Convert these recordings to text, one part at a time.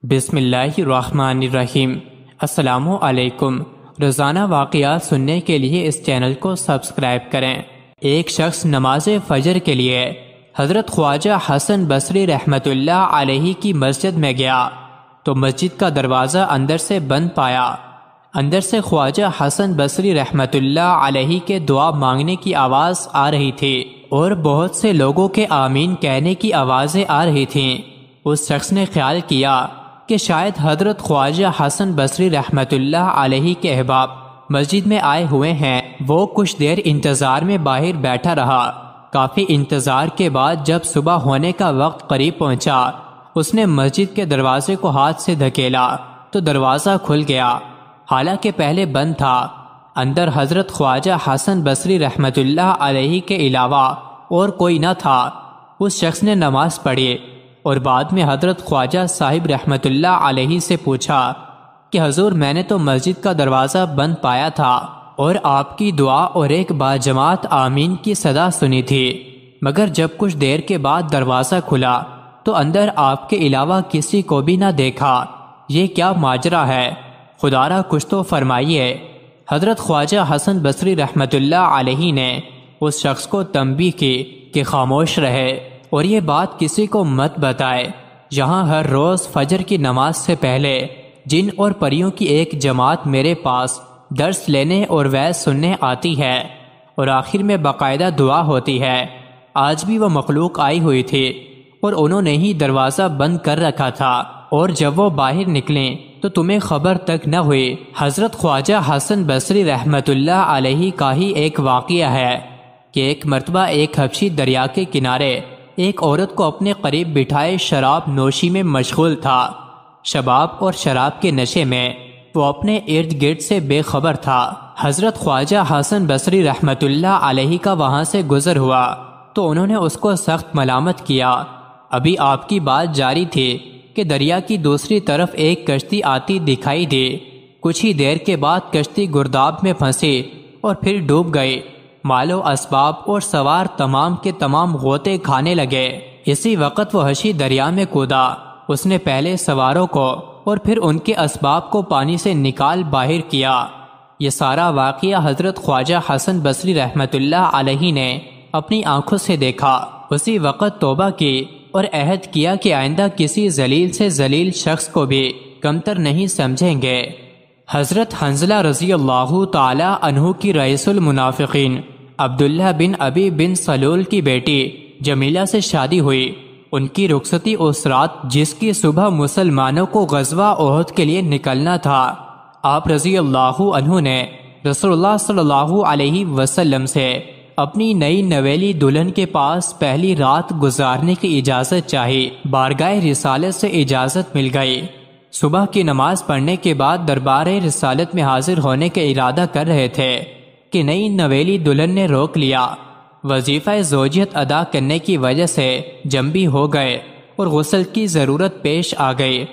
بسم اللہ الرحمن الرحیم۔ السلام علیکم۔ روزانہ واقعات سننے کے لیے اس چینل کو سبسکرائب کریں۔ ایک شخص نماز فجر کے لیے حضرت خواجہ حسن بصری رحمۃ اللہ علیہ کی مسجد میں گیا تو مسجد کا دروازہ اندر سے بند پایا۔ اندر سے خواجہ حسن بصری رحمۃ اللہ علیہ کے دعا مانگنے کی آواز آ رہی تھی اور بہت سے لوگوں کے آمین کہنے کی آوازیں آ رہی تھیں۔ اس شخص نے خیال کیا کہ شاید حضرت خواجہ حسن بصری رحمۃ اللہ علیہ کے احباب مسجد میں آئے ہوئے ہیں۔ وہ کچھ دیر انتظار میں باہر بیٹھا رہا۔ کافی انتظار کے بعد جب صبح ہونے کا وقت قریب پہنچا، اس نے مسجد کے دروازے کو ہاتھ سے دھکیلا تو دروازہ کھل گیا، حالانکہ پہلے بند تھا۔ اندر حضرت خواجہ حسن بصری رحمۃ اللہ علیہ کے علاوہ اور کوئی نہ تھا۔ اس شخص نے نماز پڑھی اور بعد میں حضرت خواجہ صاحب رحمۃ اللہ علیہ سے پوچھا کہ حضور، میں نے تو مسجد کا دروازہ بند پایا تھا اور آپ کی دعا اور ایک باجماعت آمین کی صدا سنی تھی، مگر جب کچھ دیر کے بعد دروازہ کھلا تو اندر آپ کے علاوہ کسی کو بھی نہ دیکھا۔ یہ کیا ماجرا ہے؟ خدا را کچھ تو فرمائیے۔ حضرت خواجہ حسن بصری رحمۃ اللہ علیہ نے اس شخص کو تنبیہ کی کہ خاموش رہے اور یہ بات کسی کو مت بتائے۔ یہاں ہر روز فجر کی نماز سے پہلے جن اور پریوں کی ایک جماعت میرے پاس درس لینے اور وعظ سننے آتی ہے اور آخر میں باقاعدہ دعا ہوتی ہے۔ آج بھی وہ مخلوق آئی ہوئی تھی اور انہوں نے ہی دروازہ بند کر رکھا تھا، اور جب وہ باہر نکلیں تو تمہیں خبر تک نہ ہوئی۔ حضرت خواجہ حسن بصری رحمۃ اللہ علیہ کا ہی ایک واقعہ ہے کہ ایک مرتبہ ایک حبشی دریا کے کنارے ایک عورت کو اپنے قریب بٹھائے شراب نوشی میں مشغول تھا۔ شباب اور شراب کے نشے میں وہ اپنے ارد گرد سے بے خبر تھا۔ حضرت خواجہ حسن بصری رحمۃ اللہ علیہ کا وہاں سے گزر ہوا تو انہوں نے اس کو سخت ملامت کیا۔ ابھی آپ کی بات جاری تھی کہ دریا کی دوسری طرف ایک کشتی آتی دکھائی دی۔ کچھ ہی دیر کے بعد کشتی گرداب میں پھنسی اور پھر ڈوب گئی۔ مال و اسباب اور سوار تمام کے تمام غوطے کھانے لگے۔ اسی وقت وہ حبشی دریا میں کودا۔ اس نے پہلے سواروں کو اور پھر ان کے اسباب کو پانی سے نکال باہر کیا۔ یہ سارا واقعہ حضرت خواجہ حسن بصری رحمۃ اللہ علیہ نے اپنی آنکھوں سے دیکھا۔ اسی وقت توبہ کی اور عہد کیا کہ آئندہ کسی ذلیل سے ذلیل شخص کو بھی کمتر نہیں سمجھیں گے۔ حضرت حنظلہ رضی اللہ تعالی عنہ کی رئیس المنافقین عبداللہ بن ابی بن سلول کی بیٹی جمیلہ سے شادی ہوئی۔ ان کی رخصتی اس رات جس کی صبح مسلمانوں کو غزوہ احد کے لیے نکلنا تھا، آپ رضی اللہ عنہ نے رسول اللہ صلی اللہ علیہ وسلم سے اپنی نئی نویلی دلہن کے پاس پہلی رات گزارنے کی اجازت چاہی۔ بارگاہ رسالت سے اجازت مل گئی۔ صبح کی نماز پڑھنے کے بعد دربار رسالت میں حاضر ہونے کا ارادہ کر رہے تھے کہ نئی نویلی دلہن نے روک لیا۔ وظیفہ زوجیت ادا کرنے کی وجہ سے جنبی ہو گئے اور غسل کی ضرورت پیش آ گئی۔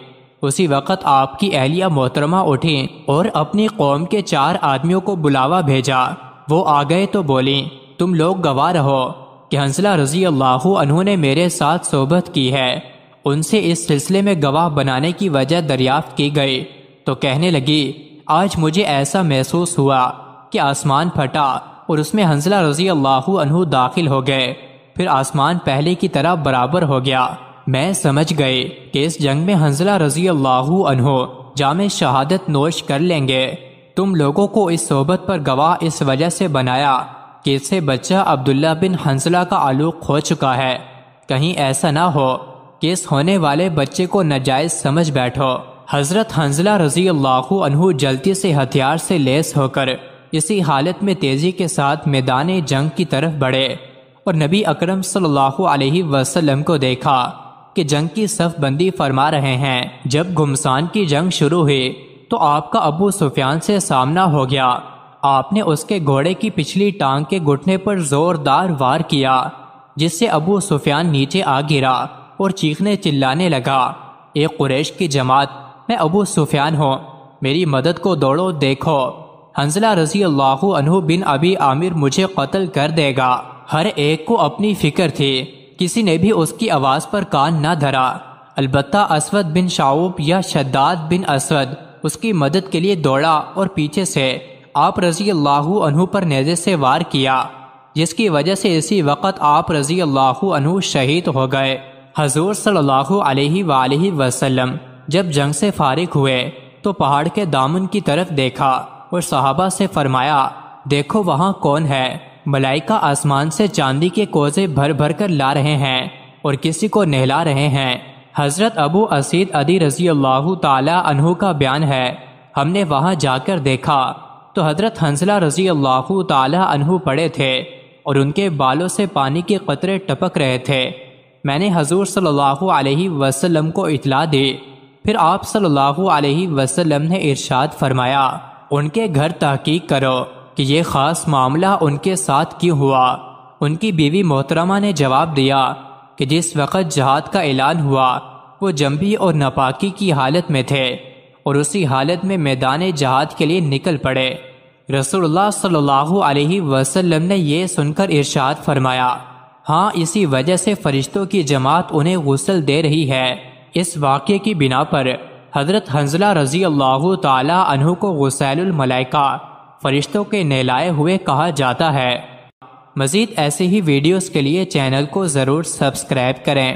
اسی وقت آپ کی اہلیہ محترمہ اٹھیں اور اپنی قوم کے 4 آدمیوں کو بلاوا بھیجا۔ وہ آ گئے تو بولیں، تم لوگ گواہ رہو کہ حنظلہ رضی اللہ عنہ نے میرے ساتھ صحبت کی ہے۔ ان سے اس سلسلے میں گواہ بنانے کی وجہ دریافت کی گئی تو کہنے لگی، آج مجھے ایسا محسوس ہوا کہ آسمان پھٹا اور اس میں حنظلہ رضی اللہ عنہ داخل ہو گئے، پھر آسمان پہلے کی طرح برابر ہو گیا۔ میں سمجھ گئی کہ اس جنگ میں حنظلہ رضی اللہ عنہ جام شہادت نوش کر لیں گے۔ تم لوگوں کو اس صحبت پر گواہ اس وجہ سے بنایا کہ اس سے بچہ عبداللہ بن حنظلہ کا تعلق ہو چکا ہے، کہیں ایسا نہ ہو کہ اس ہونے والے بچے کو ناجائز سمجھ بیٹھو۔ حضرت حنظلہ رضی اللہ عنہ جلدی سے ہتھیار سے لیس ہو کر اسی حالت میں تیزی کے ساتھ میدان جنگ کی طرف بڑھے اور نبی اکرم صلی اللہ علیہ وسلم کو دیکھا کہ جنگ کی صف بندی فرما رہے ہیں۔ جب گھمسان کی جنگ شروع ہوئی تو آپ کا ابو سفیان سے سامنا ہو گیا۔ آپ نے اس کے گھوڑے کی پچھلی ٹانگ کے گھٹنے پر زوردار وار کیا، جس سے ابو سفیان نیچے آ گرا اور چیخنے چلانے لگا، ایک قریش کی جماعت، میں ابو سفیان ہوں، میری مدد کو دوڑو، دیکھو حنظلہ رضی اللہ عنہ بن ابی عامر مجھے قتل کر دے گا۔ ہر ایک کو اپنی فکر تھی، کسی نے بھی اس کی آواز پر کان نہ دھرا۔ البتہ اسود بن شعوب یا شداد بن اسود اس کی مدد کے لیے دوڑا اور پیچھے سے آپ رضی اللہ عنہ پر نیزے سے وار کیا، جس کی وجہ سے اسی وقت آپ رضی اللہ عنہ شہید ہو گئے۔ حضور صلی اللہ علیہ وآلہ وسلم جب جنگ سے فارغ ہوئے تو پہاڑ کے دامن کی طرف دیکھا اور صحابہ سے فرمایا، دیکھو وہاں کون ہے؟ ملائکہ آسمان سے چاندی کے کوزے بھر بھر کر لا رہے ہیں اور کسی کو نہلا رہے ہیں۔ حضرت ابو اسید عدی رضی اللہ تعالی عنہ کا بیان ہے، ہم نے وہاں جا کر دیکھا تو حضرت حنظلہ رضی اللہ تعالی عنہ پڑے تھے اور ان کے بالوں سے پانی کے قطرے ٹپک رہے تھے۔ میں نے حضور صلی اللہ علیہ وسلم کو اطلاع دی، پھر آپ صلی اللہ علیہ وسلم نے ارشاد فرمایا، ان کے گھر تحقیق کرو کہ یہ خاص معاملہ ان کے ساتھ کیوں ہوا۔ ان کی بیوی محترمہ نے جواب دیا کہ جس وقت جہاد کا اعلان ہوا وہ جنبی اور ناپاکی کی حالت میں تھے اور اسی حالت میں میدان جہاد کے لیے نکل پڑے۔ رسول اللہ صلی اللہ علیہ وسلم نے یہ سن کر ارشاد فرمایا، ہاں اسی وجہ سے فرشتوں کی جماعت انہیں غسل دے رہی ہے۔ اس واقعے کی بنا پر حضرت حنظلہ رضی اللہ تعالی عنہ کو غسیل الملائکہ، فرشتوں کے نہلائے ہوئے کہا جاتا ہے۔ مزید ایسے ہی ویڈیوز کے لیے چینل کو ضرور سبسکرائب کریں۔